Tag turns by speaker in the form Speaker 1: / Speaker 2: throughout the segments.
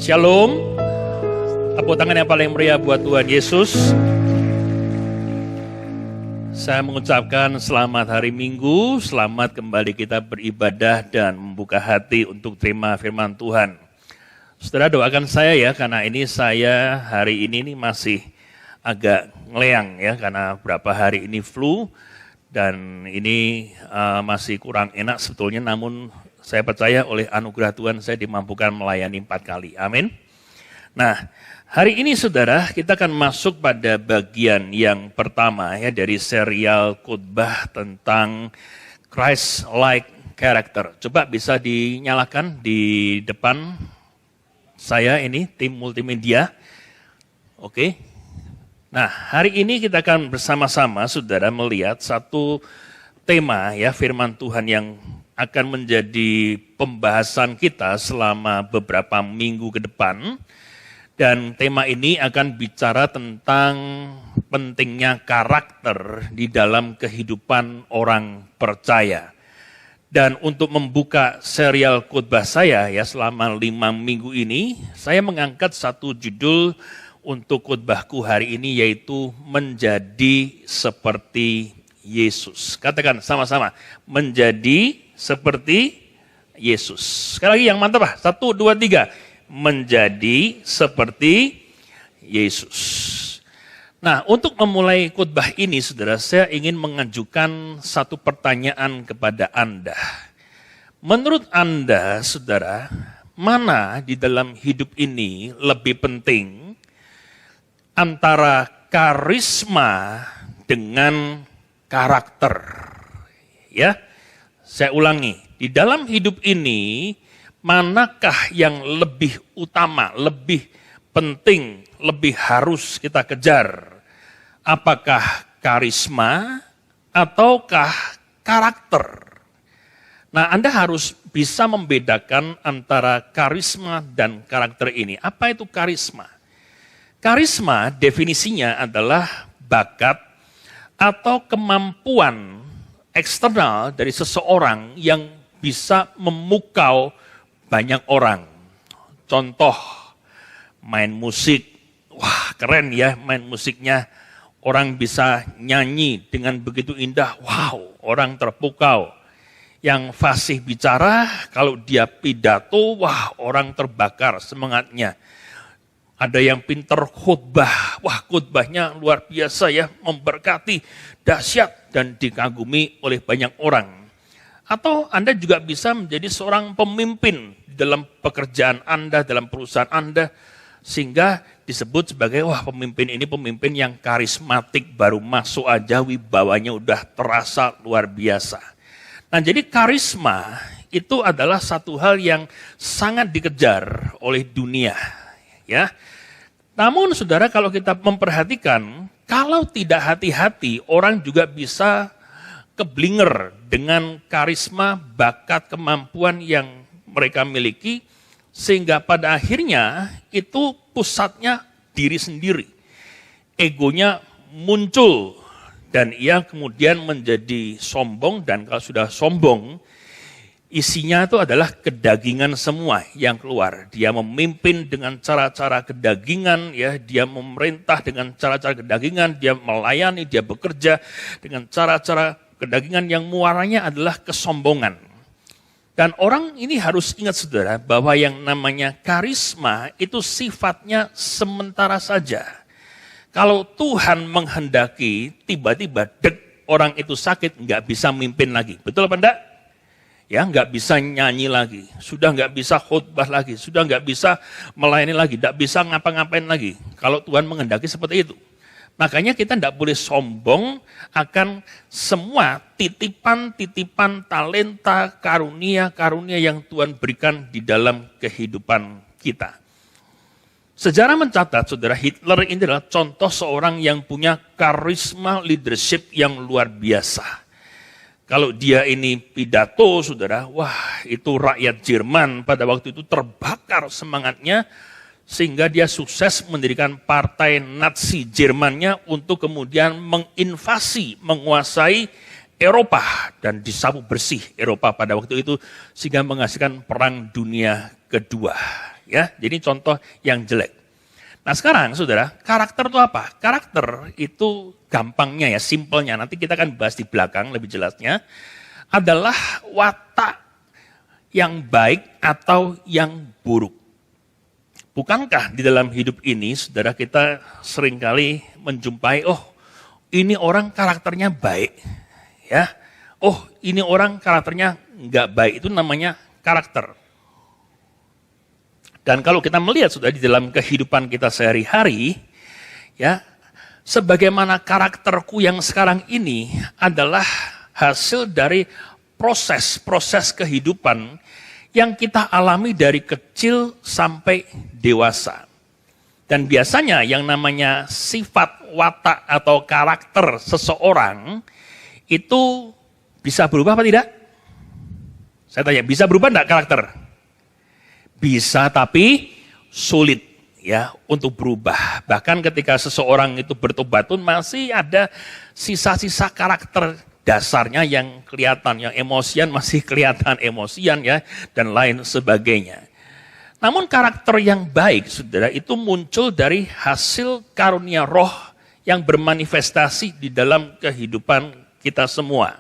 Speaker 1: Shalom. Tepuk tangan yang paling meriah buat Tuhan Yesus. Saya mengucapkan selamat hari Minggu, selamat kembali kita beribadah dan membuka hati untuk terima firman Tuhan. Saudara doakan saya ya, karena ini saya hari ini masih agak ngeleang ya, karena berapa hari ini flu dan ini masih kurang enak sebetulnya, namun saya percaya oleh anugerah Tuhan saya dimampukan melayani 4 kali. Amin. Nah, hari ini saudara kita akan masuk pada bagian yang pertama ya dari serial khotbah tentang Christ-like character. Coba bisa dinyalakan di depan saya ini tim multimedia. Oke. Nah, hari ini kita akan bersama-sama saudara melihat satu tema ya firman Tuhan yang akan menjadi pembahasan kita selama beberapa minggu ke depan. Dan tema ini akan bicara tentang pentingnya karakter di dalam kehidupan orang percaya. Dan untuk membuka serial khotbah saya ya selama 5 minggu ini, saya mengangkat satu judul untuk khotbahku hari ini, yaitu menjadi seperti Yesus. Katakan sama-sama, menjadi seperti Yesus. Sekali lagi yang mantap lah, 1, 2, 3. Menjadi seperti Yesus. Nah, untuk memulai khotbah ini, saudara, saya ingin mengajukan satu pertanyaan kepada Anda. Menurut Anda, saudara, mana di dalam hidup ini lebih penting antara karisma dengan karakter? Ya, saya ulangi, di dalam hidup ini, manakah yang lebih utama, lebih penting, lebih harus kita kejar? Apakah karisma ataukah karakter? Nah, Anda harus bisa membedakan antara karisma dan karakter ini. Apa itu karisma? Karisma definisinya adalah bakat atau kemampuan eksternal dari seseorang yang bisa memukau banyak orang. Contoh, main musik. Wah, keren ya main musiknya. Orang bisa nyanyi dengan begitu indah. Wow, orang terpukau. Yang fasih bicara, kalau dia pidato, wah orang terbakar semangatnya. Ada yang pintar khotbah. Wah, khotbahnya luar biasa ya, memberkati, dahsyat dan dikagumi oleh banyak orang. Atau Anda juga bisa menjadi seorang pemimpin dalam pekerjaan Anda, dalam perusahaan Anda, sehingga disebut sebagai wah pemimpin ini pemimpin yang karismatik, baru masuk aja wibawanya udah terasa luar biasa. Nah, jadi karisma itu adalah satu hal yang sangat dikejar oleh dunia, ya. Namun saudara, kalau kita memperhatikan, kalau tidak hati-hati, orang juga bisa keblinger dengan karisma, bakat, kemampuan yang mereka miliki, sehingga pada akhirnya itu pusatnya diri sendiri. Egonya muncul, dan ia kemudian menjadi sombong, dan kalau sudah sombong, isinya itu adalah kedagingan semua yang keluar. Dia memimpin dengan cara-cara kedagingan, ya, dia memerintah dengan cara-cara kedagingan, dia melayani, dia bekerja dengan cara-cara kedagingan yang muaranya adalah kesombongan. Dan orang ini harus ingat saudara bahwa yang namanya karisma itu sifatnya sementara saja. Kalau Tuhan menghendaki tiba-tiba orang itu sakit, nggak bisa mimpin lagi. Betul apa enggak? Ya, nggak bisa nyanyi lagi, sudah nggak bisa khotbah lagi, sudah nggak bisa melayani lagi, nggak bisa ngapa-ngapain lagi. Kalau Tuhan menghendaki seperti itu. Makanya kita tidak boleh sombong akan semua titipan-titipan talenta, karunia-karunia yang Tuhan berikan di dalam kehidupan kita. Sejarah mencatat, saudara, Hitler ini adalah contoh seorang yang punya karisma leadership yang luar biasa. Kalau dia ini pidato, saudara, wah itu rakyat Jerman pada waktu itu terbakar semangatnya, sehingga dia sukses mendirikan partai Nazi Jermannya untuk kemudian menginvasi, menguasai Eropa dan disapu bersih Eropa pada waktu itu sehingga menghasilkan Perang Dunia Kedua. Ya, jadi contoh yang jelek. Nah sekarang saudara, karakter itu apa? Karakter itu gampangnya ya, simpelnya, nanti kita akan bahas di belakang lebih jelasnya, adalah watak yang baik atau yang buruk. Bukankah di dalam hidup ini, saudara, kita seringkali menjumpai, oh ini orang karakternya baik, ya. Oh ini orang karakternya nggak baik, itu namanya karakter. Dan kalau kita melihat sudah di dalam kehidupan kita sehari-hari, ya, sebagaimana karakterku yang sekarang ini adalah hasil dari proses kehidupan yang kita alami dari kecil sampai dewasa. Dan biasanya yang namanya sifat, watak, atau karakter seseorang itu bisa berubah apa tidak? Saya tanya, bisa berubah enggak karakter? Bisa, tapi sulit ya untuk berubah. Bahkan ketika seseorang itu bertobat pun masih ada sisa-sisa karakter dasarnya yang kelihatan, yang emosian masih kelihatan emosian ya, dan lain sebagainya. Namun karakter yang baik, saudara, itu muncul dari hasil karunia roh yang bermanifestasi di dalam kehidupan kita semua.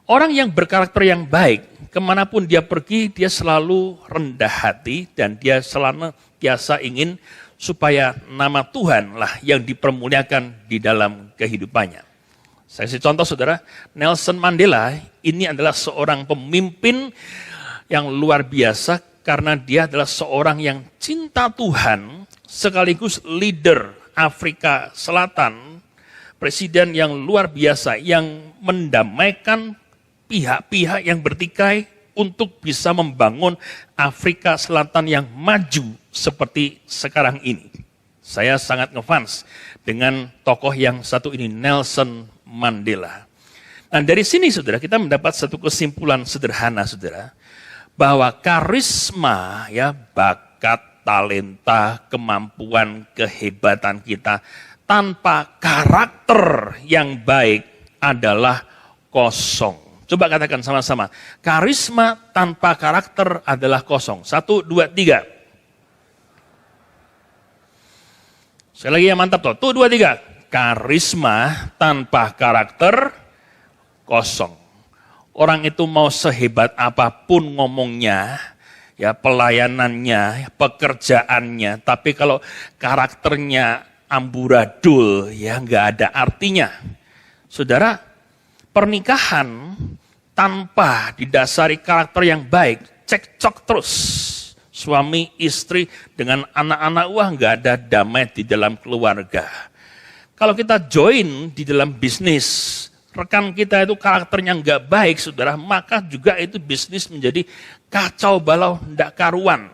Speaker 1: Orang yang berkarakter yang baik, kemanapun dia pergi, dia selalu rendah hati dan dia selalu biasa ingin supaya nama Tuhan lah yang dipermuliakan di dalam kehidupannya. Saya kasih contoh saudara, Nelson Mandela ini adalah seorang pemimpin yang luar biasa karena dia adalah seorang yang cinta Tuhan sekaligus leader Afrika Selatan, presiden yang luar biasa yang mendamaikan pihak-pihak yang bertikai untuk bisa membangun Afrika Selatan yang maju seperti sekarang ini. Saya sangat ngefans dengan tokoh yang satu ini, Nelson Mandela. Nah dari sini saudara, kita mendapat satu kesimpulan sederhana saudara, bahwa karisma, ya, bakat, talenta, kemampuan, kehebatan kita tanpa karakter yang baik adalah kosong. Coba katakan sama-sama, karisma tanpa karakter adalah kosong. 1, 2, 3. Sekali lagi yang mantap tuh. 1, 2, 3. Karisma tanpa karakter kosong. Orang itu mau sehebat apapun ngomongnya, ya pelayanannya, pekerjaannya, tapi kalau karakternya amburadul, ya nggak ada artinya. Saudara, pernikahan tanpa didasari karakter yang baik, cekcok terus. Suami, istri, dengan anak-anak, wah nggak ada damai di dalam keluarga. Kalau kita join di dalam bisnis, rekan kita itu karakternya nggak baik, saudara, maka juga itu bisnis menjadi kacau balau, ndak karuan.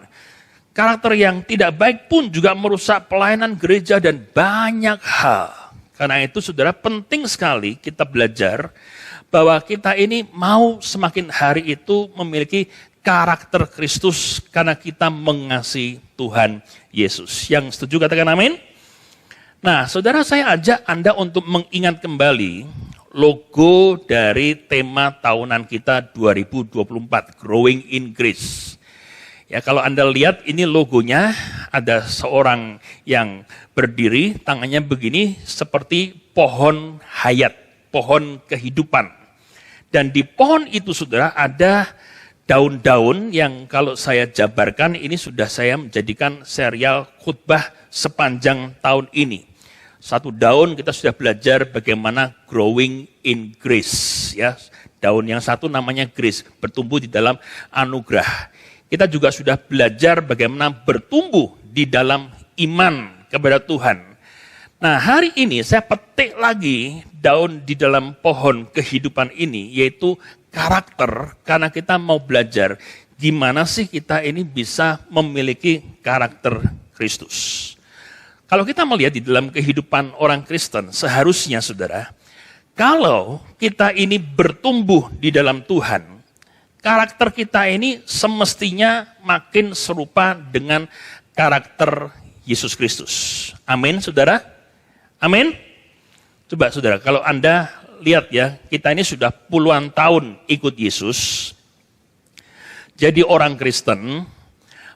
Speaker 1: Karakter yang tidak baik pun juga merusak pelayanan gereja dan banyak hal. Karena itu saudara, penting sekali kita belajar bahwa kita ini mau semakin hari itu memiliki karakter Kristus karena kita mengasihi Tuhan Yesus. Yang setuju katakan amin? Nah saudara, saya ajak Anda untuk mengingat kembali logo dari tema tahunan kita 2024, Growing in Grace. Ya, kalau Anda lihat ini logonya, ada seorang yang berdiri, tangannya begini seperti pohon hayat, pohon kehidupan. Dan di pohon itu saudara ada daun-daun yang kalau saya jabarkan ini sudah saya menjadikan serial khutbah sepanjang tahun ini. Satu daun kita sudah belajar bagaimana growing in grace, ya. Daun yang satu namanya grace, bertumbuh di dalam anugerah. Kita juga sudah belajar bagaimana bertumbuh di dalam iman kepada Tuhan. Nah, hari ini saya petik lagi daun di dalam pohon kehidupan ini, yaitu karakter, karena kita mau belajar gimana sih kita ini bisa memiliki karakter Kristus. Kalau kita melihat di dalam kehidupan orang Kristen, seharusnya saudara, kalau kita ini bertumbuh di dalam Tuhan, karakter kita ini semestinya makin serupa dengan karakter Yesus Kristus. Amin, saudara? Amin? Coba saudara, kalau Anda lihat ya, kita ini sudah puluhan tahun ikut Yesus, jadi orang Kristen,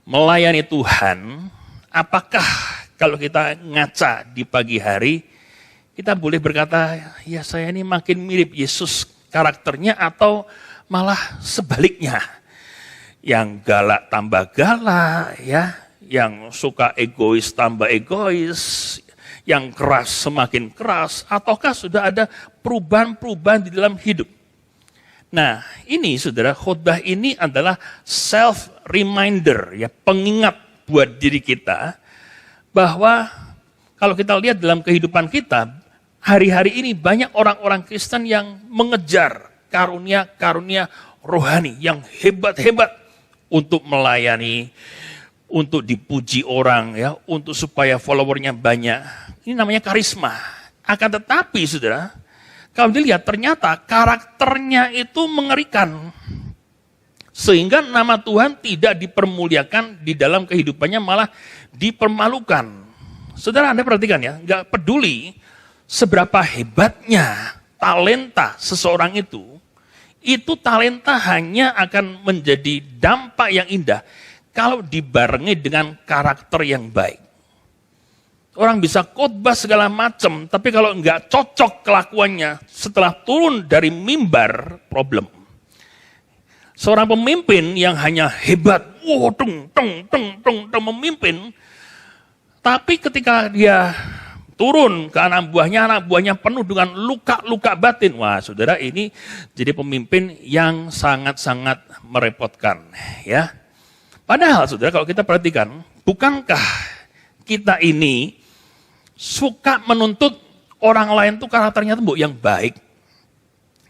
Speaker 1: melayani Tuhan, apakah kalau kita ngaca di pagi hari, kita boleh berkata, ya saya ini makin mirip Yesus karakternya atau malah sebaliknya. Yang galak tambah galak, ya, yang suka egois tambah egois, yang keras semakin keras, ataukah sudah ada perubahan-perubahan di dalam hidup. Nah, ini saudara, khotbah ini adalah self-reminder, ya, pengingat buat diri kita, bahwa kalau kita lihat dalam kehidupan kita, hari-hari ini banyak orang-orang Kristen yang mengejar karunia-karunia rohani yang hebat-hebat untuk melayani, untuk dipuji orang, ya, untuk supaya followernya banyak. Ini namanya karisma. Akan tetapi, saudara, kalau dilihat ternyata karakternya itu mengerikan. Sehingga nama Tuhan tidak dipermuliakan di dalam kehidupannya, malah dipermalukan. Saudara, Anda perhatikan ya, nggak peduli seberapa hebatnya talenta seseorang itu talenta hanya akan menjadi dampak yang indah kalau dibarengi dengan karakter yang baik. Orang bisa khotbah segala macam, tapi kalau nggak cocok kelakuannya setelah turun dari mimbar, problem. Seorang pemimpin yang hanya hebat, memimpin, tapi ketika dia turun ke anak buahnya penuh dengan luka-luka batin. Wah, saudara, ini jadi pemimpin yang sangat-sangat merepotkan, ya. Padahal, saudara, kalau kita perhatikan, bukankah kita ini suka menuntut orang lain tuh karakternya tuh yang baik?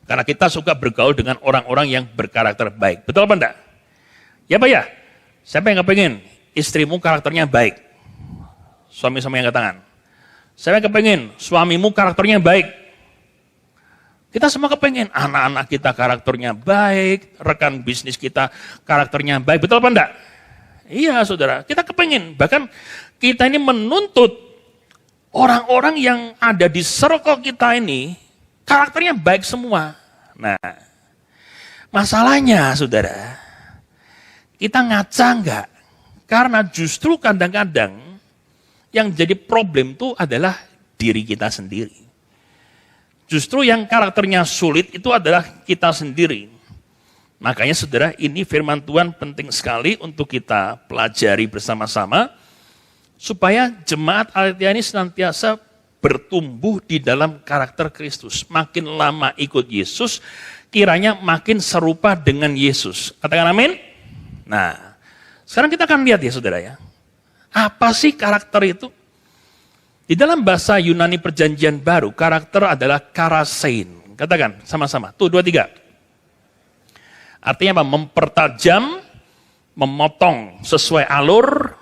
Speaker 1: Karena kita suka bergaul dengan orang-orang yang berkarakter baik. Betul apa enggak? Ya, Pak ya? Siapa yang kepengen istrimu karakternya baik? Suami-suami yang angkat tangan. Saya kepengen suamimu karakternya baik. Kita semua kepengen anak-anak kita karakternya baik, rekan bisnis kita karakternya baik. Betul apa enggak? Iya, saudara, kita kepengen. Bahkan kita ini menuntut orang-orang yang ada di circle kita ini karakternya baik semua. Nah, masalahnya, saudara, kita ngaca enggak? Karena justru kadang-kadang yang jadi problem itu adalah diri kita sendiri. Justru yang karakternya sulit itu adalah kita sendiri. Makanya, saudara, ini firman Tuhan penting sekali untuk kita pelajari bersama-sama, supaya jemaat Aletheia ini senantiasa bertumbuh di dalam karakter Kristus. Makin lama ikut Yesus, kiranya makin serupa dengan Yesus. Katakan amin. Nah, sekarang kita akan lihat ya, saudara, ya. Apa sih karakter itu? Di dalam bahasa Yunani Perjanjian Baru, karakter adalah karasein. Katakan sama-sama. Tuh, 2, 3. Artinya apa? Mempertajam, memotong sesuai alur,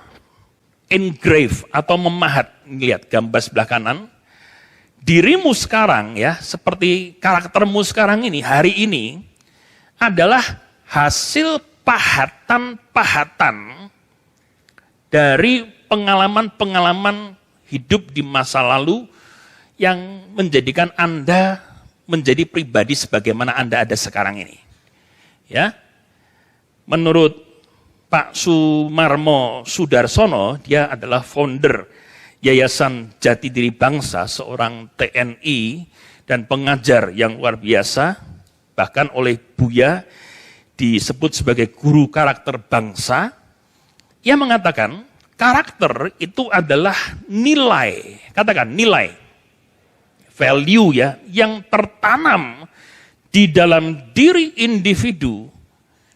Speaker 1: engrave atau memahat. Lihat gambar sebelah kanan. Dirimu sekarang, ya, seperti karaktermu sekarang ini, hari ini, adalah hasil pahatan-pahatan dari pengalaman-pengalaman hidup di masa lalu yang menjadikan Anda menjadi pribadi sebagaimana Anda ada sekarang ini. Ya, menurut Pak Sumarmo Sudarsono, dia adalah founder Yayasan Jati Diri Bangsa, seorang TNI dan pengajar yang luar biasa, bahkan oleh Buya disebut sebagai guru karakter bangsa. Ia mengatakan, karakter itu adalah nilai, katakan nilai, value ya, yang tertanam di dalam diri individu,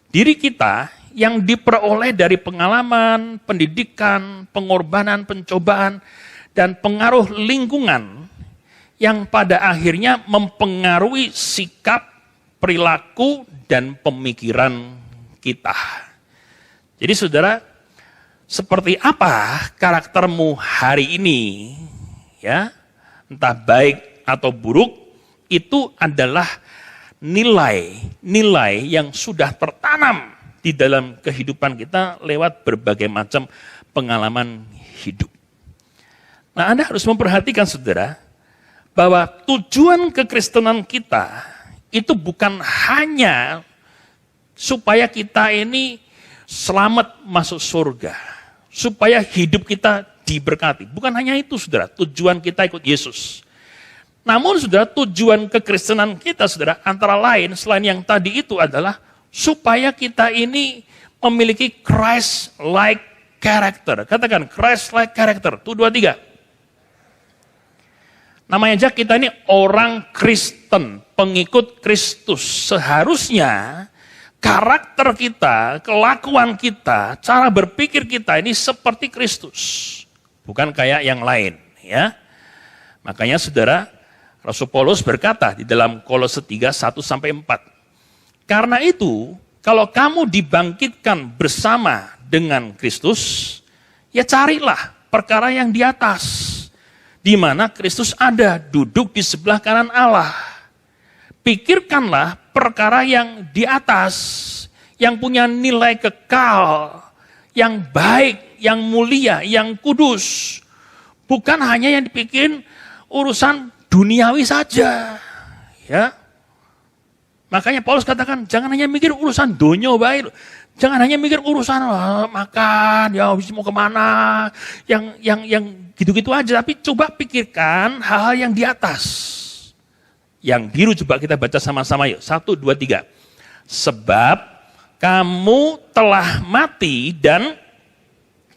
Speaker 1: diri kita yang diperoleh dari pengalaman, pendidikan, pengorbanan, pencobaan, dan pengaruh lingkungan yang pada akhirnya mempengaruhi sikap, perilaku, dan pemikiran kita. Jadi, saudara, seperti apa karaktermu hari ini, ya, entah baik atau buruk, itu adalah nilai yang sudah tertanam di dalam kehidupan kita lewat berbagai macam pengalaman hidup. Nah, Anda harus memperhatikan, saudara, bahwa tujuan kekristenan kita itu bukan hanya supaya kita ini selamat masuk surga, supaya hidup kita diberkati. Bukan hanya itu, saudara, tujuan kita ikut Yesus. Namun, saudara, tujuan kekristenan kita, saudara, antara lain selain yang tadi itu adalah supaya kita ini memiliki Christ-like character. Katakan, Christ-like character. 1, 2, 3. Namanya aja kita ini orang Kristen, pengikut Kristus. Seharusnya karakter kita, kelakuan kita, cara berpikir kita ini seperti Kristus. Bukan kayak yang lain, ya. Makanya saudara, Rasul Paulus berkata di dalam Kolose 3, 1-4. Karena itu, kalau kamu dibangkitkan bersama dengan Kristus, ya carilah perkara yang di atas, di mana Kristus ada, duduk di sebelah kanan Allah. Pikirkanlah perkara yang di atas, yang punya nilai kekal, yang baik, yang mulia, yang kudus. Bukan hanya yang dipikirin urusan duniawi saja. Ya. Makanya Paulus katakan, jangan hanya mikir urusan dunia baik. Jangan hanya mikir urusan makan, ya habis mau kemana, yang gitu-gitu aja. Tapi coba pikirkan hal-hal yang di atas. Yang biru coba kita baca sama-sama yuk. 1, 2, 3. Sebab kamu telah mati dan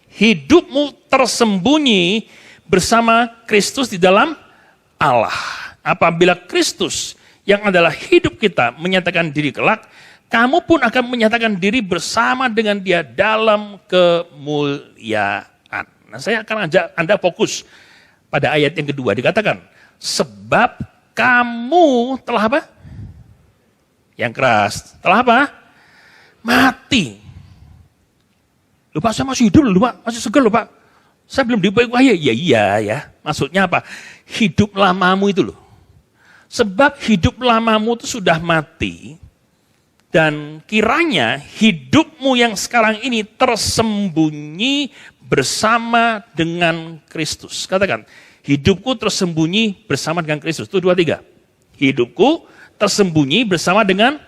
Speaker 1: hidupmu tersembunyi bersama Kristus di dalam Allah. Apabila Kristus yang adalah hidup kita menyatakan diri kelak, kamu pun akan menyatakan diri bersama dengan Dia dalam kemuliaan. Nah, saya akan ajak Anda fokus pada ayat yang kedua. Dikatakan, sebab kamu telah apa? Yang keras. Telah apa? Mati. Lupa saya masih hidup loh Pak, masih segar loh Pak. Saya belum dibayar. Ya iya ya. Maksudnya apa? Hidup lamamu itu loh. Sebab hidup lamamu itu sudah mati. Dan kiranya hidupmu yang sekarang ini tersembunyi bersama dengan Kristus. Katakan, hidupku tersembunyi bersama dengan Kristus. 1, 2, 3. Hidupku tersembunyi bersama dengan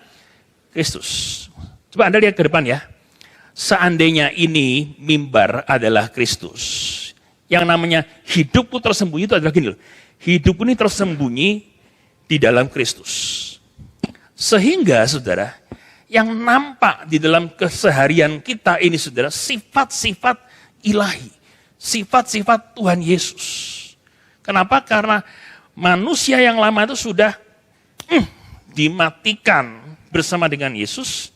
Speaker 1: Kristus. Coba Anda lihat ke depan ya. Seandainya ini mimbar adalah Kristus. Yang namanya hidupku tersembunyi itu adalah gini loh. Hidupku ini tersembunyi di dalam Kristus. Sehingga saudara, yang nampak di dalam keseharian kita ini saudara, sifat-sifat ilahi. Sifat-sifat Tuhan Yesus. Kenapa? Karena manusia yang lama itu sudah dimatikan bersama dengan Yesus.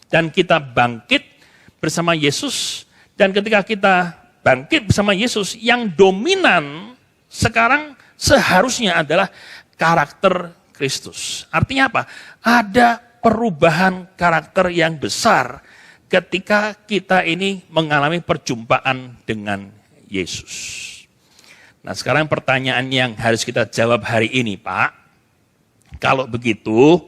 Speaker 1: Dan kita bangkit bersama Yesus, dan ketika kita bangkit bersama Yesus, yang dominan sekarang seharusnya adalah karakter Kristus. Artinya apa? Ada perubahan karakter yang besar ketika kita ini mengalami perjumpaan dengan Yesus. Nah, sekarang pertanyaan yang harus kita jawab hari ini, Pak. Kalau begitu,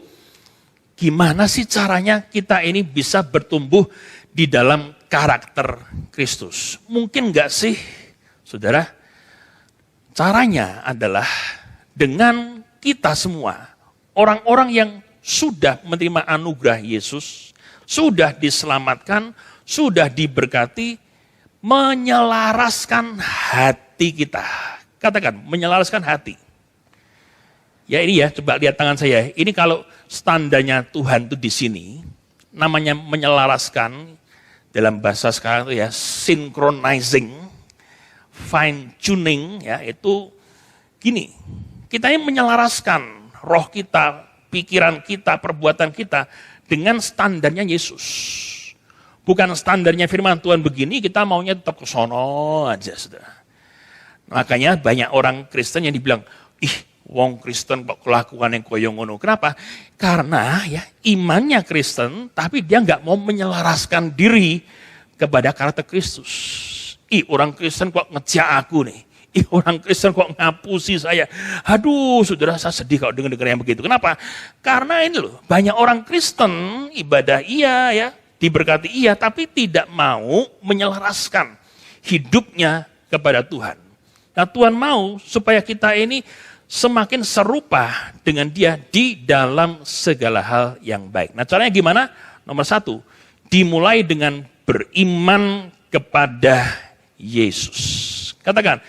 Speaker 1: gimana sih caranya kita ini bisa bertumbuh di dalam karakter Kristus? Mungkin enggak sih, saudara? Caranya adalah dengan kita semua, orang-orang yang sudah menerima anugerah Yesus, sudah diselamatkan, sudah diberkati, menyelaraskan hati kita. Katakan, menyelaraskan hati. Ya ini ya, coba lihat tangan saya. Ini kalau standarnya Tuhan itu di sini, namanya menyelaraskan, dalam bahasa sekarang itu ya, synchronizing, fine tuning, ya itu gini. Kita ini menyelaraskan roh kita, pikiran kita, perbuatan kita dengan standarnya Yesus. Bukan standarnya firman Tuhan begini, kita maunya tetap ke sono aja, saudara. Makanya banyak orang Kristen yang dibilang, wong Kristen kok kelakuan yang koyo ngono. Kenapa? Karena ya imannya Kristen, tapi dia nggak mau menyelaraskan diri kepada karakter Kristus. Orang Kristen kok ngejak aku nih. Orang Kristen kok ngapusi saya. Aduh, saudara, saya sedih kalau dengar-dengar yang begitu. Kenapa? Karena ini loh, banyak orang Kristen ibadah iya ya, diberkati iya, tapi tidak mau menyelaraskan hidupnya kepada Tuhan. Nah, Tuhan mau supaya kita ini semakin serupa dengan Dia di dalam segala hal yang baik. Nah, caranya gimana? Nomor 1, dimulai dengan beriman kepada Yesus. Katakan,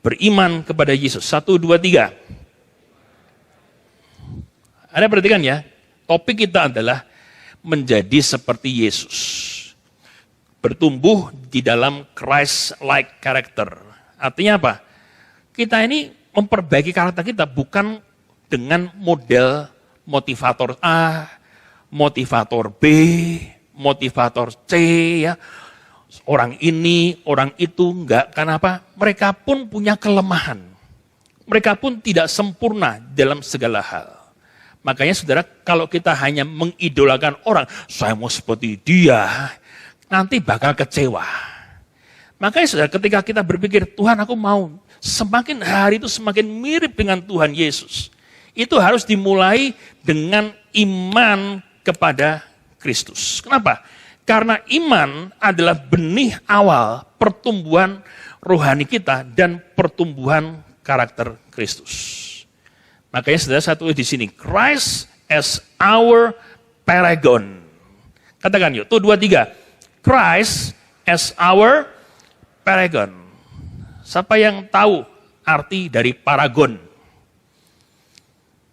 Speaker 1: beriman kepada Yesus. 1, 2, 3. Anda perhatikan ya, topik kita adalah menjadi seperti Yesus. Bertumbuh di dalam Christ-like character. Artinya apa? Kita ini memperbaiki karakter kita bukan dengan model motivator A, motivator B, motivator C, ya. Orang ini, orang itu, enggak. Kenapa? Mereka pun punya kelemahan. Mereka pun tidak sempurna dalam segala hal. Makanya saudara, kalau kita hanya mengidolakan orang, saya mau seperti dia, nanti bakal kecewa. Makanya saudara, ketika kita berpikir, Tuhan aku mau, semakin hari itu semakin mirip dengan Tuhan Yesus. Itu harus dimulai dengan iman kepada Kristus. Kenapa? Karena iman adalah benih awal pertumbuhan rohani kita dan pertumbuhan karakter Kristus. Makanya saudara satu di sini, Christ as our paragon. Katakan yuk, 2, 3. Christ as our paragon. Siapa yang tahu arti dari paragon?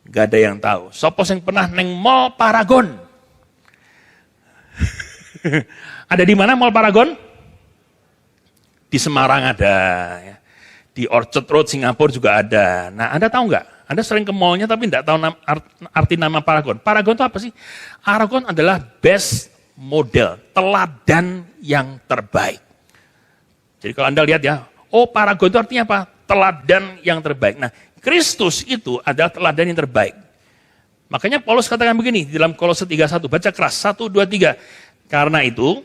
Speaker 1: Gak ada yang tahu. Siapa yang pernah neng mall Paragon? Ada di mana mall Paragon? Di Semarang ada. Di Orchard Road Singapura juga ada. Nah, Anda tahu nggak? Anda sering ke mallnya tapi tidak tahu arti nama Paragon. Paragon itu apa sih? Paragon adalah best model, teladan yang terbaik. Jadi kalau Anda lihat ya, oh Paragon itu artinya apa? Teladan yang terbaik. Nah, Kristus itu adalah teladan yang terbaik. Makanya Paulus katakan begini di dalam Kolose 3:1, baca keras, 1, 2, 3. Karena itu,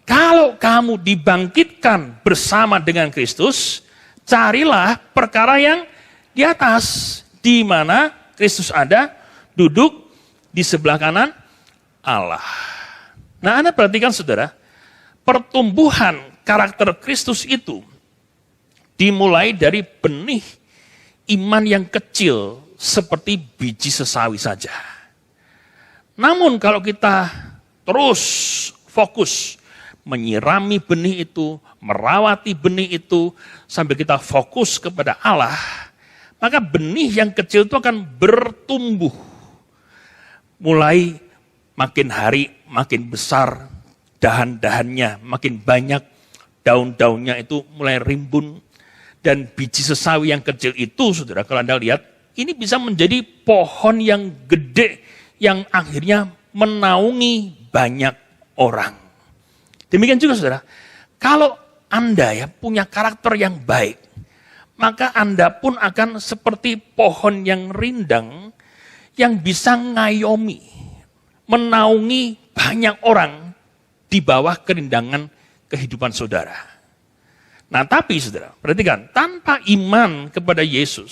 Speaker 1: kalau kamu dibangkitkan bersama dengan Kristus, carilah perkara yang di atas, di mana Kristus ada, duduk di sebelah kanan Allah. Nah, Anda perhatikan saudara, pertumbuhan karakter Kristus itu dimulai dari benih iman yang kecil seperti biji sesawi saja. Namun kalau kita terus fokus menyirami benih itu, merawati benih itu, sambil kita fokus kepada Allah, maka benih yang kecil itu akan bertumbuh. Mulai makin hari makin besar, dahan-dahannya makin banyak, daun-daunnya itu mulai rimbun, dan biji sesawi yang kecil itu, saudara, kalau Anda lihat, ini bisa menjadi pohon yang gede, yang akhirnya menaungi banyak orang. Demikian juga saudara, kalau Anda ya punya karakter yang baik, maka Anda pun akan seperti pohon yang rindang, yang bisa ngayomi, menaungi banyak orang di bawah kerindangan kehidupan saudara. Nah tapi saudara, perhatikan, tanpa iman kepada Yesus,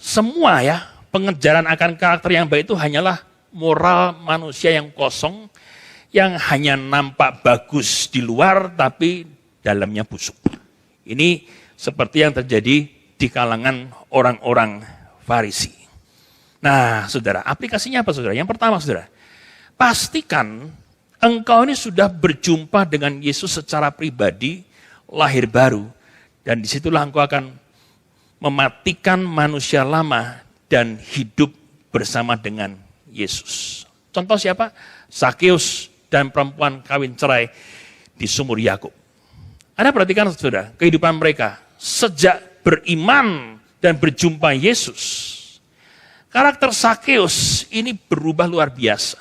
Speaker 1: semua ya pengejaran akan karakter yang baik itu hanyalah moral manusia yang kosong, yang hanya nampak bagus di luar tapi dalamnya busuk. Ini seperti yang terjadi di kalangan orang-orang Farisi. Nah saudara, aplikasinya apa saudara? Yang pertama saudara, pastikan engkau ini sudah berjumpa dengan Yesus secara pribadi, lahir baru, dan disitulah engkau akan mematikan manusia lama dan hidup bersama dengan Yesus. Contoh siapa? Zakeus dan perempuan kawin cerai di sumur Yakub. Anda perhatikan saudara, kehidupan mereka sejak beriman dan berjumpa Yesus. Karakter Zakeus ini berubah luar biasa.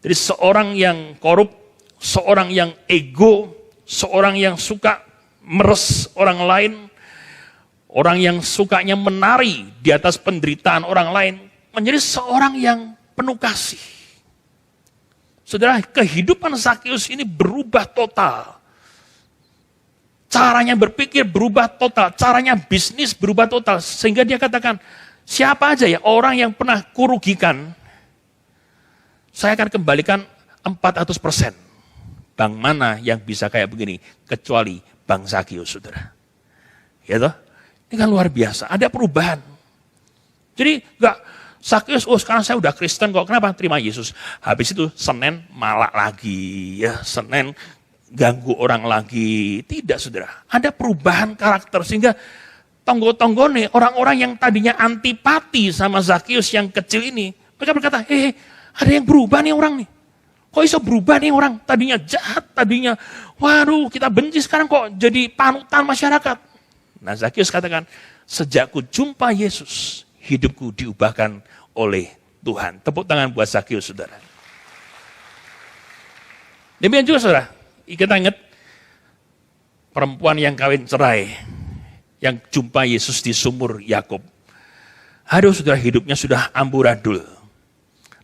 Speaker 1: Jadi seorang yang korup, seorang yang ego, seorang yang suka meres orang lain, orang yang sukanya menari di atas penderitaan orang lain, menjadi seorang yang penuh kasih. Saudara, kehidupan Zakeus ini berubah total. Caranya berpikir berubah total, caranya bisnis berubah total. Sehingga dia katakan, siapa aja ya orang yang pernah kurugikan, saya akan kembalikan 400%. Bank mana yang bisa kayak begini? Kecuali Bank Zakeus, saudara. Ya toh? Ini kan luar biasa, ada perubahan. Jadi enggak Zakius, oh sekarang saya udah Kristen kok, kenapa? Terima Yesus. Habis itu Senin malak lagi, ya Senin ganggu orang lagi. Tidak saudara, ada perubahan karakter sehingga tonggo-tonggone orang-orang yang tadinya antipati sama Zakius yang kecil ini, mereka berkata, ada yang berubah nih orang nih. Kok bisa berubah nih orang? Tadinya jahat, tadinya waduh kita benci, sekarang kok jadi panutan masyarakat. Nah Zakius katakan, sejak ku jumpa Yesus, hidupku diubahkan oleh Tuhan. Tepuk tangan buat Zakius, saudara. Demikian juga saudara, kita ingat perempuan yang kawin cerai, yang jumpa Yesus di sumur Yakub. Aduh saudara, hidupnya sudah amburadul.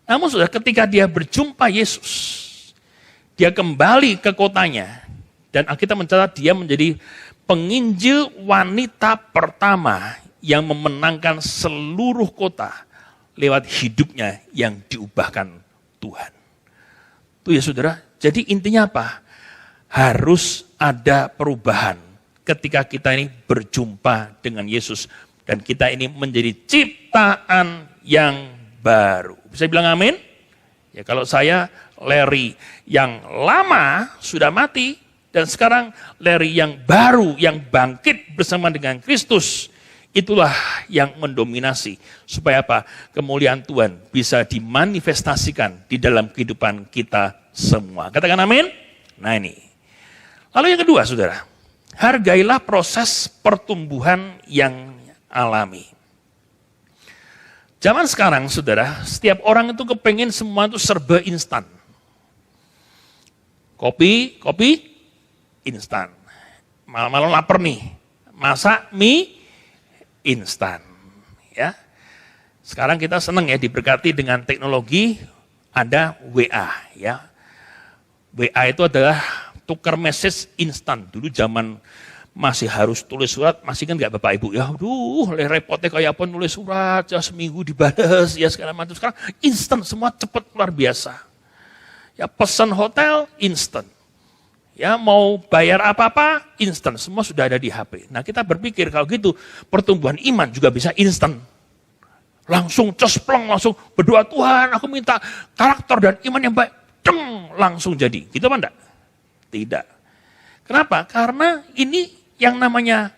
Speaker 1: Namun saudara, ketika dia berjumpa Yesus, dia kembali ke kotanya, dan Alkitab mencatat dia menjadi penginjil wanita pertama yang memenangkan seluruh kota lewat hidupnya yang diubahkan Tuhan. Itu ya saudara, jadi intinya apa? Harus ada perubahan ketika kita ini berjumpa dengan Yesus. Dan kita ini menjadi ciptaan yang baru. Bisa bilang amin? Ya kalau saya Larry yang lama sudah mati, dan sekarang Larry yang baru, yang bangkit bersama dengan Kristus, itulah yang mendominasi. Supaya apa? Kemuliaan Tuhan bisa dimanifestasikan di dalam kehidupan kita semua. Katakan amin? Nah ini. Lalu yang kedua saudara, hargailah proses pertumbuhan yang alami. Zaman sekarang saudara, setiap orang itu kepengen semua itu serba instan. Kopi, instan. Malam-malam lapar nih, masak mie instan. Ya. Sekarang kita senang ya diberkati dengan teknologi, ada WA. Ya. WA itu adalah tukar message instan. Dulu zaman masih harus tulis surat, masih kan nggak Bapak Ibu ya, aduh repotnya kayak apa nulis surat, ya seminggu dibalas, ya segala macam. Sekarang instan, semua cepat luar biasa. Ya pesan hotel instan. Ya mau bayar apa-apa, instan, semua sudah ada di HP. Nah kita berpikir kalau gitu, pertumbuhan iman juga bisa instan. Langsung cesplong, langsung berdoa, Tuhan aku minta karakter dan iman yang baik, langsung jadi. Gitu apa enggak? Tidak. Kenapa? Karena ini yang namanya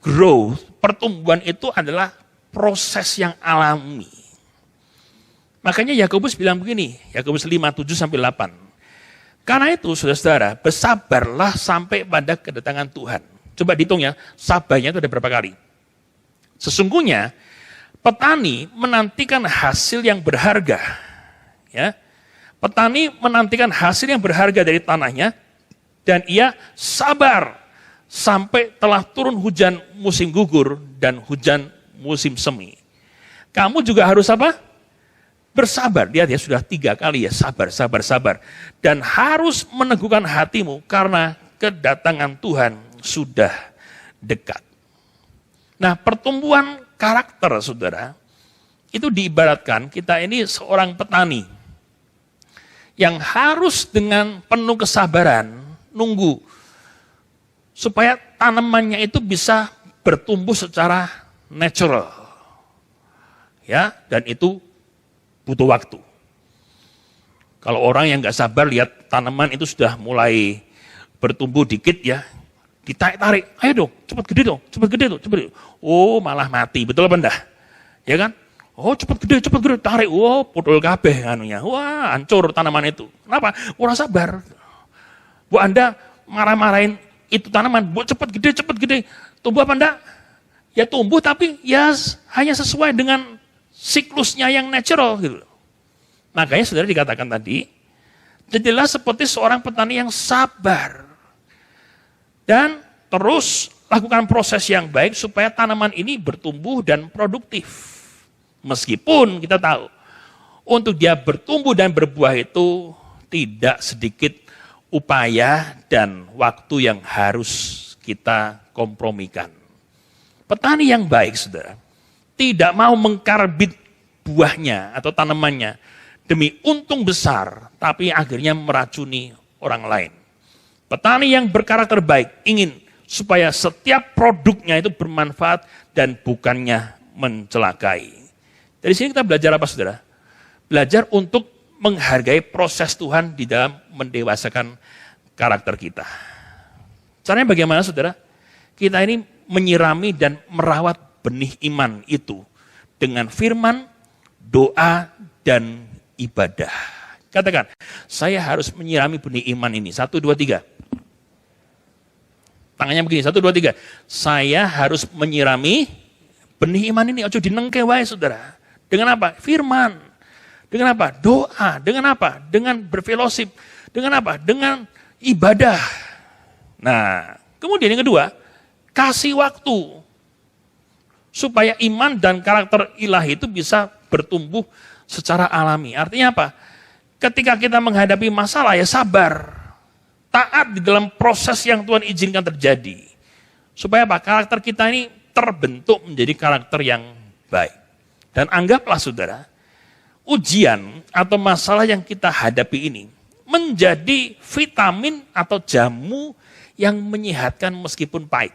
Speaker 1: growth, pertumbuhan itu adalah proses yang alami. Makanya Yakobus bilang begini, Yakobus 5:7-8. Karena itu, saudara-saudara, bersabarlah sampai pada kedatangan Tuhan. Coba dihitung ya, sabarnya itu ada berapa kali. Sesungguhnya, petani menantikan hasil yang berharga. Ya, petani menantikan hasil yang berharga dari tanahnya, dan ia sabar sampai telah turun hujan musim gugur dan hujan musim semi. Kamu juga harus apa? Bersabar. Lihat ya, sudah 3 kali ya, sabar. Dan harus meneguhkan hatimu karena kedatangan Tuhan sudah dekat. Nah, pertumbuhan karakter saudara, itu diibaratkan kita ini seorang petani yang harus dengan penuh kesabaran nunggu supaya tanamannya itu bisa bertumbuh secara natural. Ya, dan itu butuh waktu. Kalau orang yang nggak sabar lihat tanaman itu sudah mulai bertumbuh dikit ya, ditarik-tarik, ayo dong, cepat gede dong. Oh malah mati, betul apa enggak? Ya kan? Oh cepat gede, tarik, oh pudul kabeh anunya, wah hancur tanaman itu. Kenapa? Kurang sabar. Bu Anda marah-marahin itu tanaman, bu cepat gede, tumbuh apa enggak? Ya tumbuh tapi ya hanya sesuai dengan siklusnya yang natural gitu. Makanya saudara dikatakan tadi, jadilah seperti seorang petani yang sabar. Dan terus lakukan proses yang baik supaya tanaman ini bertumbuh dan produktif. Meskipun kita tahu, untuk dia bertumbuh dan berbuah itu tidak sedikit upaya dan waktu yang harus kita kompromikan. Petani yang baik saudara, tidak mau mengkarbit buahnya atau tanamannya demi untung besar, tapi akhirnya meracuni orang lain. Petani yang berkarakter baik ingin supaya setiap produknya itu bermanfaat dan bukannya mencelakai. Dari sini kita belajar apa, saudara? Belajar untuk menghargai proses Tuhan di dalam mendewasakan karakter kita. Caranya bagaimana, saudara? Kita ini menyirami dan merawat benih iman itu dengan firman, doa, dan ibadah. Katakan, saya harus menyirami benih iman ini. 1, 2, 3. Tangannya begini, 1, 2, 3. Saya harus menyirami benih iman ini. Ojo dinengke wae, saudara. Dengan apa? Firman. Dengan apa? Doa. Dengan apa? Dengan berfellowship. Dengan apa? Dengan ibadah. Nah, kemudian yang kedua, kasih waktu. Supaya iman dan karakter ilahi itu bisa bertumbuh secara alami. Artinya apa? Ketika kita menghadapi masalah, ya sabar. Taat di dalam proses yang Tuhan izinkan terjadi. Supaya apa? Karakter kita ini terbentuk menjadi karakter yang baik. Dan anggaplah, saudara, ujian atau masalah yang kita hadapi ini menjadi vitamin atau jamu yang menyehatkan meskipun pahit.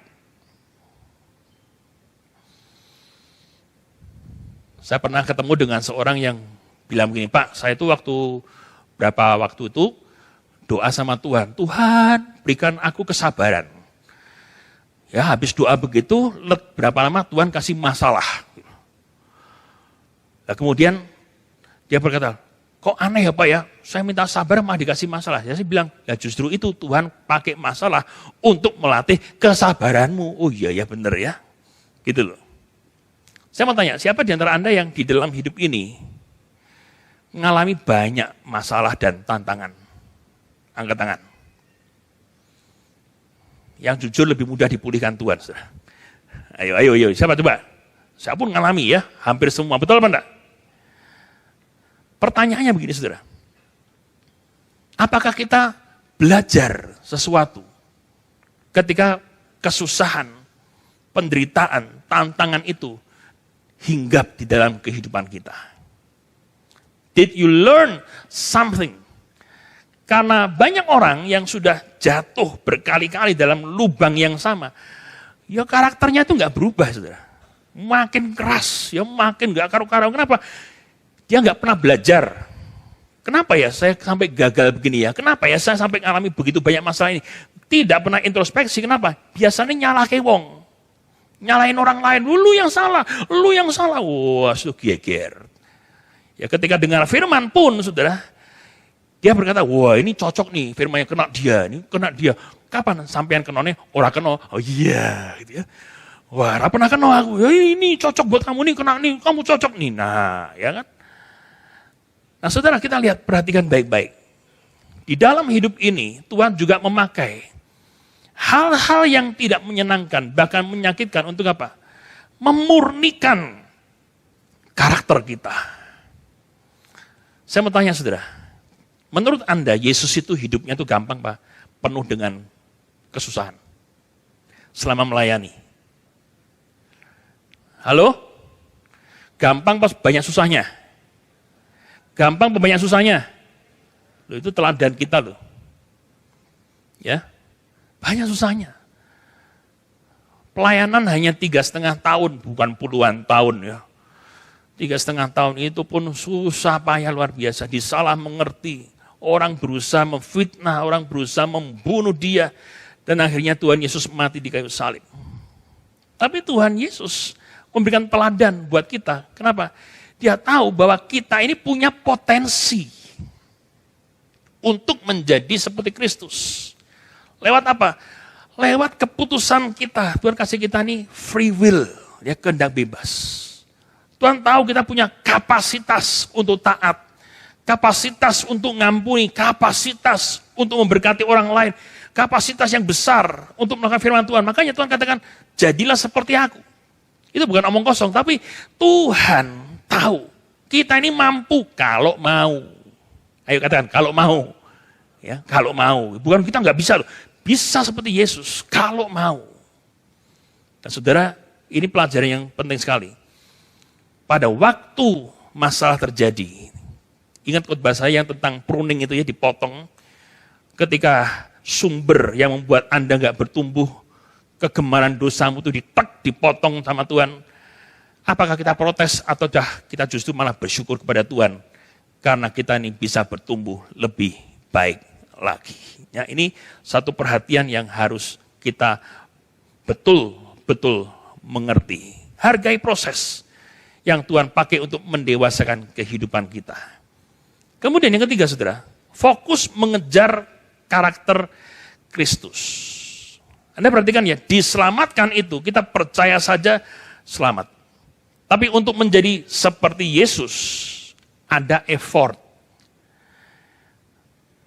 Speaker 1: Saya pernah ketemu dengan seorang yang bilang begini, Pak, saya itu berapa waktu itu doa sama Tuhan, Tuhan berikan aku kesabaran. Ya habis doa begitu, berapa lama Tuhan kasih masalah. Nah, kemudian dia berkata, kok aneh ya Pak ya, saya minta sabar malah dikasih masalah. Saya bilang, ya justru itu Tuhan pakai masalah untuk melatih kesabaranmu. Oh iya ya benar ya, gitu loh. Saya mau tanya, siapa di antara Anda yang di dalam hidup ini mengalami banyak masalah dan tantangan? Angkat tangan. Yang jujur lebih mudah dipulihkan Tuhan. Ayo, siapa coba? Saya pun mengalami ya, hampir semua. Betul apa enggak? Pertanyaannya begini, saudara. Apakah kita belajar sesuatu ketika kesusahan, penderitaan, tantangan itu hinggap di dalam kehidupan kita? Did you learn something? Karena banyak orang yang sudah jatuh berkali-kali dalam lubang yang sama, ya karakternya itu nggak berubah, saudara. Makin keras, ya makin nggak karu-karu. Kenapa? Dia nggak pernah belajar. Kenapa ya saya sampai gagal begini ya? Kenapa ya saya sampai mengalami begitu banyak masalah ini? Tidak pernah introspeksi. Kenapa? Biasanya nyalahin wong. Nyalahin orang lain, lu yang salah. Wah, su geger. Ya ketika dengar firman pun, saudara, dia berkata, wah ini cocok nih, firman yang kena dia. Kapan sampean kenone? Orang kena, oh iya, gitu ya. Wah, pernah kena aku, ya, ini cocok buat kamu nih, kena nih, kamu cocok nih. Nah, ya kan? Nah saudara, kita lihat, perhatikan baik-baik. Di dalam hidup ini, Tuhan juga memakai hal-hal yang tidak menyenangkan, bahkan menyakitkan untuk apa? Memurnikan karakter kita. Saya mau tanya saudara, menurut Anda Yesus itu hidupnya itu gampang Pak? Penuh dengan kesusahan selama melayani. Halo? Gampang pas banyak susahnya? Gampang banyak susahnya? Loh, itu teladan kita loh. Ya, banyak susahnya. Pelayanan hanya 3,5 tahun, bukan puluhan tahun ya. 3,5 tahun itu pun susah payah luar biasa, disalah mengerti. Orang berusaha memfitnah, orang berusaha membunuh dia. Dan akhirnya Tuhan Yesus mati di kayu salib. Tapi Tuhan Yesus memberikan teladan buat kita. Kenapa? Dia tahu bahwa kita ini punya potensi untuk menjadi seperti Kristus. Lewat apa? Lewat keputusan kita. Tuhan kasih kita ini free will, ya kehendak bebas. Tuhan tahu kita punya kapasitas untuk taat, kapasitas untuk ngampuni, kapasitas untuk memberkati orang lain, kapasitas yang besar untuk melakukan firman Tuhan. Makanya Tuhan katakan, jadilah seperti aku. Itu bukan omong kosong, tapi Tuhan tahu kita ini mampu kalau mau. Ayo katakan, kalau mau. Ya, kalau mau. Bukan kita nggak bisa loh. Bisa seperti Yesus, kalau mau. Dan saudara, ini pelajaran yang penting sekali. Pada waktu masalah terjadi, ingat khotbah saya yang tentang pruning itu ya, dipotong. Ketika sumber yang membuat Anda nggak bertumbuh, kegemaran dosamu itu dipotong sama Tuhan. Apakah kita protes atau kita justru malah bersyukur kepada Tuhan karena kita ini bisa bertumbuh lebih baik lagi. Ya, ini satu perhatian yang harus kita betul-betul mengerti. Hargai proses yang Tuhan pakai untuk mendewasakan kehidupan kita. Kemudian yang ketiga, saudara, fokus mengejar karakter Kristus. Anda perhatikan ya, diselamatkan itu kita percaya saja selamat. Tapi untuk menjadi seperti Yesus, ada effort.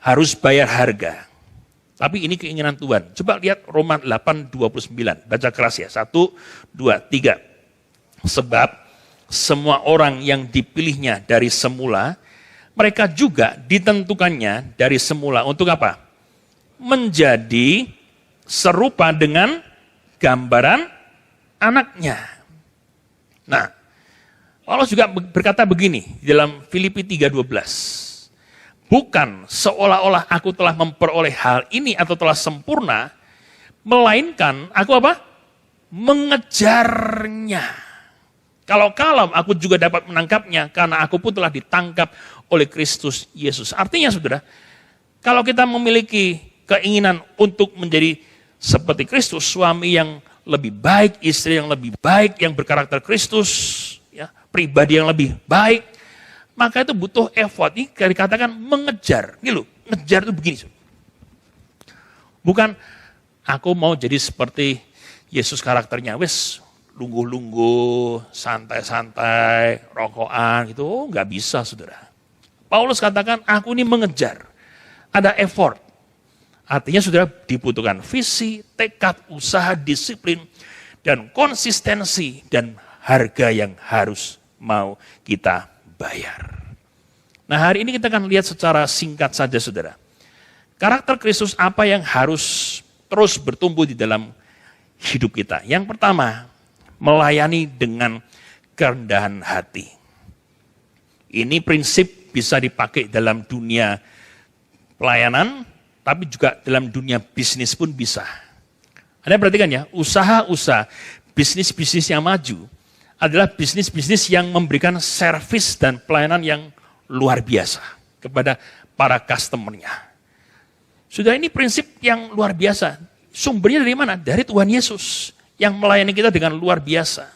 Speaker 1: Harus bayar harga. Tapi ini keinginan Tuhan. Coba lihat Roma 8:29. Baca keras ya. 1, 2, 3. Sebab semua orang yang dipilihnya dari semula, mereka juga ditentukannya dari semula. Untuk apa? Menjadi serupa dengan gambaran anaknya. Nah, Paulus juga berkata begini dalam Filipi 3:12. Bukan seolah-olah aku telah memperoleh hal ini atau telah sempurna, melainkan aku apa? Mengejarnya. Kalau aku juga dapat menangkapnya, karena aku pun telah ditangkap oleh Kristus Yesus. Artinya saudara, kalau kita memiliki keinginan untuk menjadi seperti Kristus, suami yang lebih baik, istri yang lebih baik, yang berkarakter Kristus, ya, pribadi yang lebih baik, maka itu butuh effort. Ini dikatakan mengejar. Ini loh, ngejar itu begini. Bukan aku mau jadi seperti Yesus karakternya, wes lungguh-lungguh, santai-santai, rokokan gitu, nggak bisa saudara. Paulus katakan, aku ini mengejar, ada effort. Artinya saudara dibutuhkan visi, tekad, usaha, disiplin, dan konsistensi, dan harga yang harus mau kita bayar. Nah, hari ini kita akan lihat secara singkat saja saudara. Karakter Kristus apa yang harus terus bertumbuh di dalam hidup kita. Yang pertama, melayani dengan kerendahan hati. Ini prinsip bisa dipakai dalam dunia pelayanan, tapi juga dalam dunia bisnis pun bisa. Anda perhatikan ya, usaha-usaha, bisnis-bisnis yang maju adalah bisnis-bisnis yang memberikan servis dan pelayanan yang luar biasa kepada para customer-nya. Sudah, ini prinsip yang luar biasa. Sumbernya dari mana? Dari Tuhan Yesus yang melayani kita dengan luar biasa.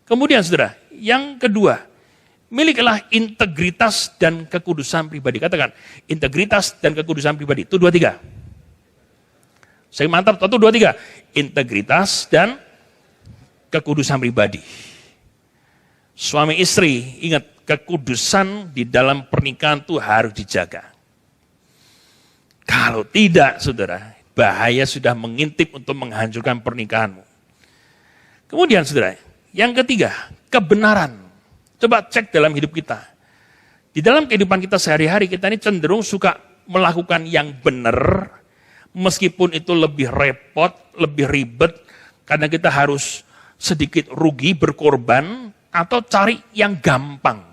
Speaker 1: Kemudian saudara, yang kedua, milikilah integritas dan kekudusan pribadi. Katakan, integritas dan kekudusan pribadi. 1, 2, 3. Saya mantap, 1, 2, 3. Integritas dan kekudusan pribadi. Suami istri, ingat, kekudusan di dalam pernikahan itu harus dijaga. Kalau tidak, saudara, bahaya sudah mengintip untuk menghancurkan pernikahanmu. Kemudian saudara, yang ketiga, kebenaran. Coba cek dalam hidup kita. Di dalam kehidupan kita sehari-hari, kita ini cenderung suka melakukan yang benar, meskipun itu lebih repot, lebih ribet, karena kita harus sedikit rugi, berkorban, atau cari yang gampang.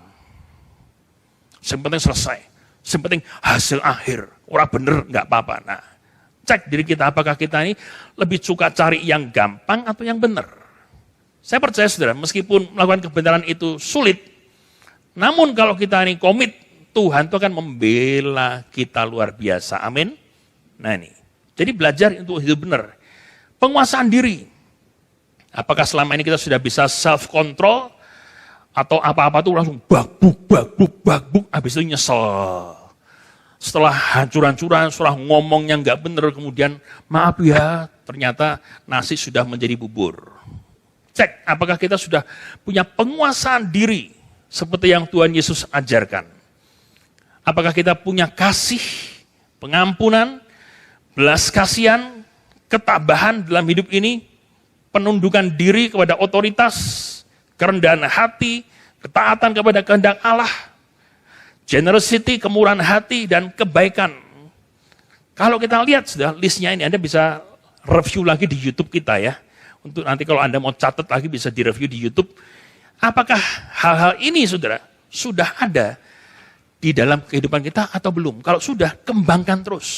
Speaker 1: Yang penting selesai, yang penting hasil akhir, orang bener nggak apa-apa. Nah, cek diri kita, apakah kita ini lebih suka cari yang gampang atau yang benar. Saya percaya saudara, meskipun melakukan kebenaran itu sulit, namun kalau kita ini komit, Tuhan itu akan membela kita luar biasa. Amin. Nah ini, jadi belajar untuk hidup benar. Penguasaan diri. Apakah selama ini kita sudah bisa self-control, atau apa-apa tuh langsung bagbuk, habis itu nyesel. Setelah hancur-hancuran, setelah ngomongnya nggak benar, kemudian maaf ya, ternyata nasi sudah menjadi bubur. Cek, apakah kita sudah punya penguasaan diri seperti yang Tuhan Yesus ajarkan. Apakah kita punya kasih, pengampunan, belas kasihan, ketabahan dalam hidup ini, penundukan diri kepada otoritas, kerendahan hati, ketaatan kepada kehendak Allah, generosity, kemurahan hati, dan kebaikan. Kalau kita lihat sudah listnya ini, Anda bisa review lagi di YouTube kita ya. Untuk nanti kalau Anda mau catat lagi bisa direview di YouTube. Apakah hal-hal ini saudara sudah ada di dalam kehidupan kita atau belum? Kalau sudah, kembangkan terus.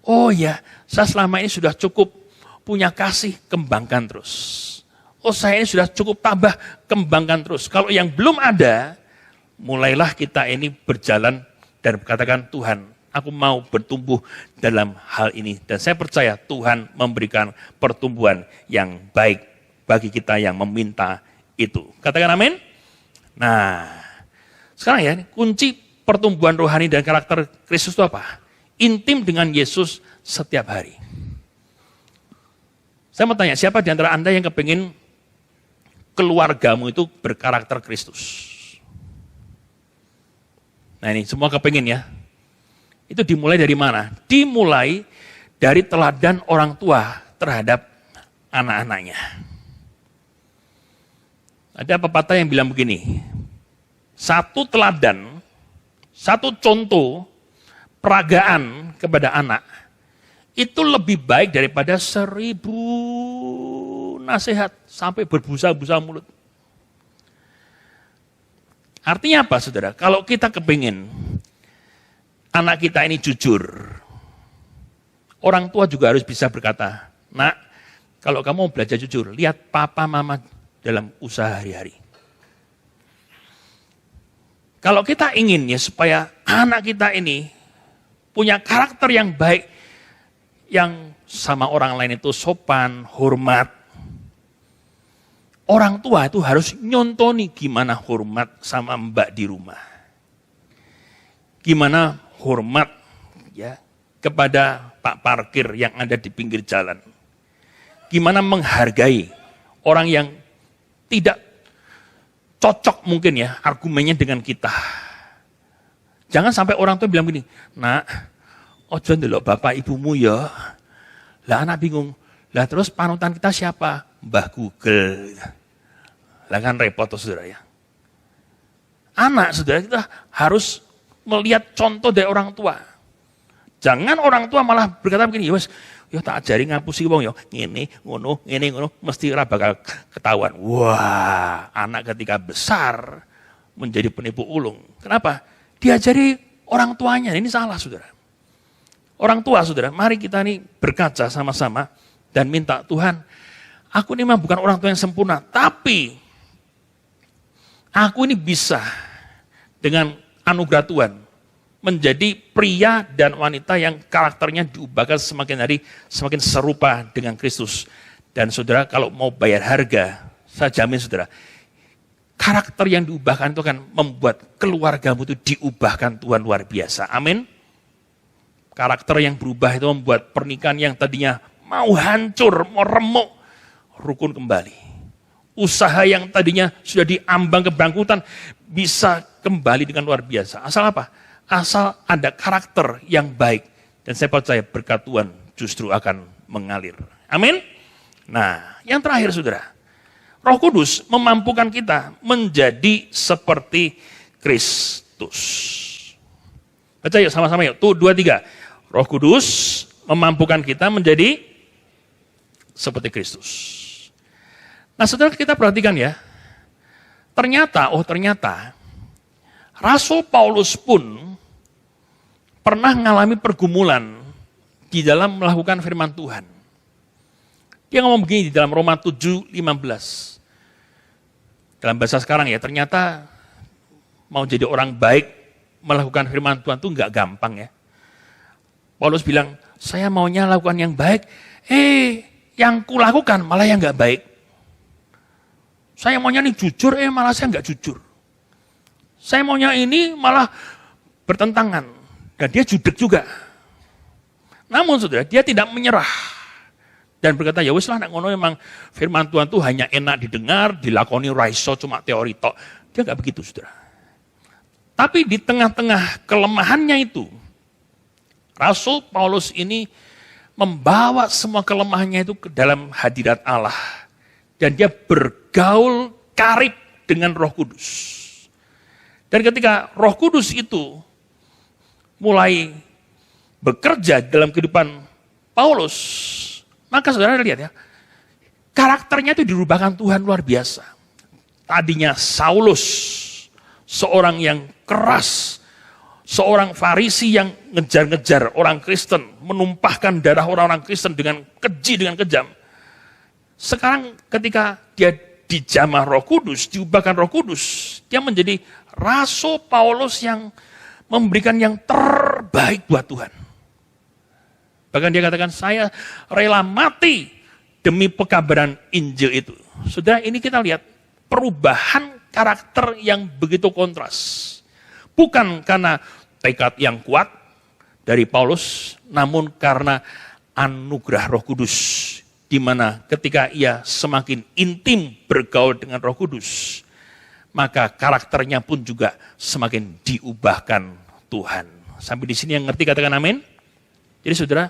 Speaker 1: Oh ya, saya selama ini sudah cukup punya kasih, kembangkan terus. oh saya ini sudah cukup tambah, kembangkan terus. Kalau yang belum ada, mulailah kita ini berjalan dan katakan, Tuhan, aku mau bertumbuh dalam hal ini. Dan saya percaya Tuhan memberikan pertumbuhan yang baik bagi kita yang meminta itu. Katakan amin. Nah, sekarang ya, kunci pertumbuhan rohani dan karakter Kristus itu apa? Intim dengan Yesus setiap hari. Saya mau tanya, siapa di antara Anda yang kepingin keluargamu itu berkarakter Kristus? Nah ini semua kepingin ya. Itu dimulai dari mana? Dimulai dari teladan orang tua terhadap anak-anaknya. Ada pepatah yang bilang begini, satu teladan, satu contoh peragaan kepada anak, itu lebih baik daripada 1000 nasihat sampai berbusa-busa mulut. Artinya apa saudara? Kalau kita kepingin anak kita ini jujur, orang tua juga harus bisa berkata, nak, kalau kamu mau belajar jujur, lihat papa mama dalam usaha hari-hari. Kalau kita ingin ya supaya anak kita ini punya karakter yang baik, yang sama orang lain itu sopan, hormat. Orang tua itu harus nyontoni gimana hormat sama mbak di rumah. Gimana hormat ya kepada pak parkir yang ada di pinggir jalan. Gimana menghargai orang yang tidak cocok mungkin ya argumennya dengan kita. Jangan sampai orang tua bilang begini, nak, ojo ndelok bapak ibumu ya. Lah anak bingung. Lah terus panutan kita siapa? Mbah Google. Lah kan repot tuh saudara ya. Anak saudara kita harus melihat contoh dari orang tua. Jangan orang tua malah berkata begini, ya wes, yo tak ajari ngapusi wong yo, ngene ngono, mesti ora bakal ketahuan. Wah, anak ketika besar menjadi penipu ulung. Kenapa? Diajari orang tuanya. Ini salah saudara. Orang tua saudara, mari kita ini berkaca sama-sama dan minta Tuhan, aku ini memang bukan orang tua yang sempurna, tapi aku ini bisa dengan anugerah Tuhan menjadi pria dan wanita yang karakternya diubahkan semakin hari semakin serupa dengan Kristus. Dan saudara kalau mau bayar harga, saya jamin saudara, karakter yang diubahkan itu akan membuat keluargamu itu diubahkan Tuhan luar biasa. Amin. Karakter yang berubah itu membuat pernikahan yang tadinya mau hancur, mau remuk, rukun kembali. Usaha yang tadinya sudah diambang kebangkrutan bisa kembali dengan luar biasa. Asal apa? Asal ada karakter yang baik. Dan saya percaya berkat Tuhan justru akan mengalir. Amin. Nah, yang terakhir saudara. Roh Kudus memampukan kita menjadi seperti Kristus. Baca yuk sama-sama yuk. Tuh 2, 3. Roh Kudus memampukan kita menjadi seperti Kristus. Nah saudara kita perhatikan ya. Ternyata Rasul Paulus pun pernah mengalami pergumulan di dalam melakukan firman Tuhan. Dia ngomong begini di dalam Roma 7:15. Dalam bahasa sekarang ya, ternyata mau jadi orang baik melakukan firman Tuhan itu enggak gampang ya. Paulus bilang, saya maunya lakukan yang baik, yang kulakukan malah yang enggak baik. Saya maunya ini jujur, malah saya enggak jujur. Saya maunya ini malah bertentangan. Dan dia judek juga. Namun saudara, dia tidak menyerah. Dan berkata, ya wis lah, nak ngono memang firman Tuhan itu hanya enak didengar, dilakoni raiso, cuma teori tok. Dia enggak begitu saudara. Tapi di tengah-tengah kelemahannya itu, Rasul Paulus ini membawa semua kelemahannya itu ke dalam hadirat Allah. Dan dia bergaul karib dengan Roh Kudus. Dan ketika Roh Kudus itu mulai bekerja dalam kehidupan Paulus, maka saudara lihat ya, karakternya itu dirubahkan Tuhan luar biasa. Tadinya Saulus, seorang yang keras, seorang Farisi yang ngejar-ngejar orang Kristen, menumpahkan darah orang-orang Kristen dengan keji, dengan kejam. Sekarang ketika dia dijamah Roh Kudus, diubahkan Roh Kudus, dia menjadi Rasul Paulus yang memberikan yang terbaik buat Tuhan. Bahkan dia katakan, saya rela mati demi pekabaran Injil itu. Saudara, ini kita lihat perubahan karakter yang begitu kontras. Bukan karena tekad yang kuat dari Paulus, namun karena anugerah Roh Kudus, di mana ketika ia semakin intim bergaul dengan Roh Kudus, maka karakternya pun juga semakin diubahkan Tuhan. Sampai di sini yang ngerti katakan amin. Jadi saudara,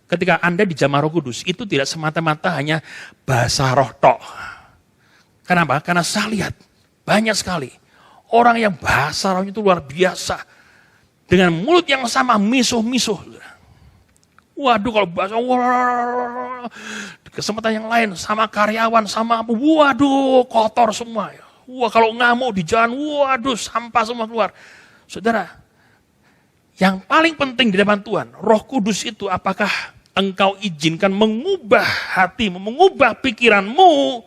Speaker 1: ketika Anda dijamah Roh Kudus, itu tidak semata-mata hanya bahasa roh tok. Kenapa? Karena saya lihat banyak sekali orang yang bahasa rohnya itu luar biasa. Dengan mulut yang sama, misuh-misuh. Waduh, kalau bahasa, kesempatan yang lain, sama karyawan, sama apa, waduh, kotor semua. Wah, kalau ngamuk di jalan, waduh, sampah semua keluar. Saudara, yang paling penting di depan Tuhan, Roh Kudus itu apakah engkau izinkan mengubah hatimu, mengubah pikiranmu,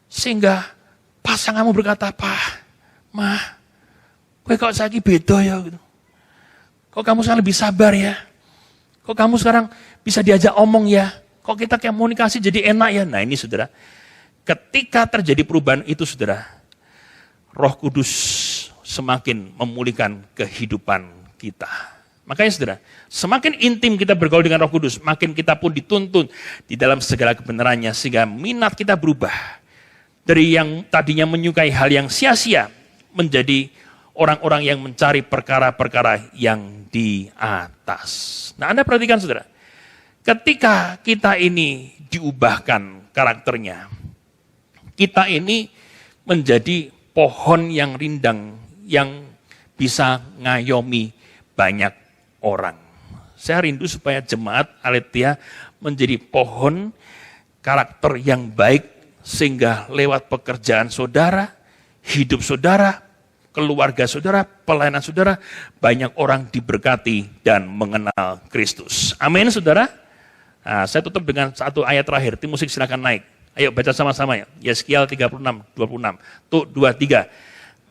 Speaker 1: sehingga pasanganmu berkata, Pak, Mah, gue kok saiki beda ya, gitu. Kok kamu sekarang lebih sabar ya? Kok kamu sekarang bisa diajak omong ya? Kok kita komunikasi jadi enak ya? Nah ini saudara, ketika terjadi perubahan itu saudara, Roh Kudus semakin memulihkan kehidupan kita. Makanya saudara, semakin intim kita bergaul dengan Roh Kudus, makin kita pun dituntun di dalam segala kebenarannya, sehingga minat kita berubah. Dari yang tadinya menyukai hal yang sia-sia, menjadi orang-orang yang mencari perkara-perkara yang di atas. Nah Anda perhatikan saudara, ketika kita ini diubahkan karakternya, kita ini menjadi pohon yang rindang, yang bisa ngayomi banyak orang. Saya rindu supaya jemaat Aletheia menjadi pohon karakter yang baik, sehingga lewat pekerjaan saudara, hidup saudara, keluarga saudara, pelayanan saudara, banyak orang diberkati dan mengenal Kristus. Amin saudara. Nah, saya tutup dengan satu ayat terakhir. Tim musik silakan naik. Ayo baca sama-sama ya. Yeskiel 36, 26. Tuh 23.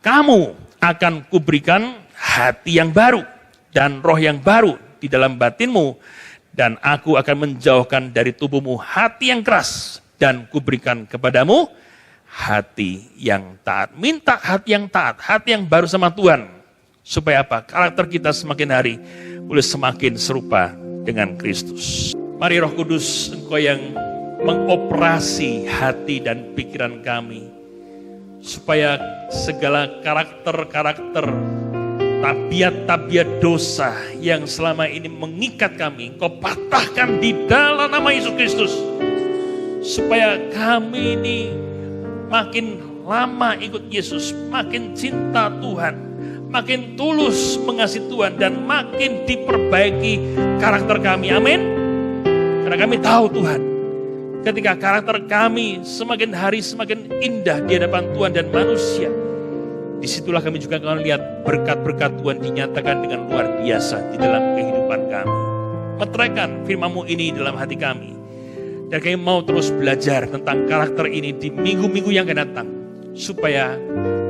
Speaker 1: Kamu akan kuberikan hati yang baru dan roh yang baru di dalam batinmu, dan aku akan menjauhkan dari tubuhmu hati yang keras, dan kuberikan kepadamu hati yang taat. Minta hati yang taat, hati yang baru sama Tuhan. Supaya apa? Karakter kita semakin hari boleh semakin serupa dengan Kristus. Mari Roh Kudus, Engkau yang mengoperasi hati dan pikiran kami, supaya segala karakter-karakter, tabiat-tabiat dosa yang selama ini mengikat kami, Engkau patahkan di dalam nama Yesus Kristus. Supaya kami ini makin lama ikut Yesus, makin cinta Tuhan, makin tulus mengasihi Tuhan, dan makin diperbaiki karakter kami. Amin. Karena kami tahu Tuhan, ketika karakter kami semakin hari semakin indah di hadapan Tuhan dan manusia, disitulah kami juga akan lihat berkat-berkat Tuhan dinyatakan dengan luar biasa di dalam kehidupan kami. Meteraikan firman-Mu ini dalam hati kami. Dan kami mau terus belajar tentang karakter ini di minggu-minggu yang akan datang. Supaya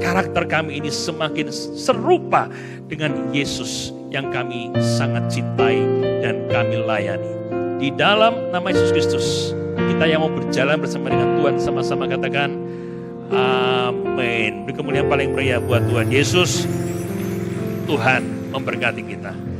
Speaker 1: karakter kami ini semakin serupa dengan Yesus yang kami sangat cintai dan kami layani. Di dalam nama Yesus Kristus, kita yang mau berjalan bersama dengan Tuhan, sama-sama katakan amin. Beri kemuliaan paling meriah buat Tuhan Yesus. Tuhan memberkati kita.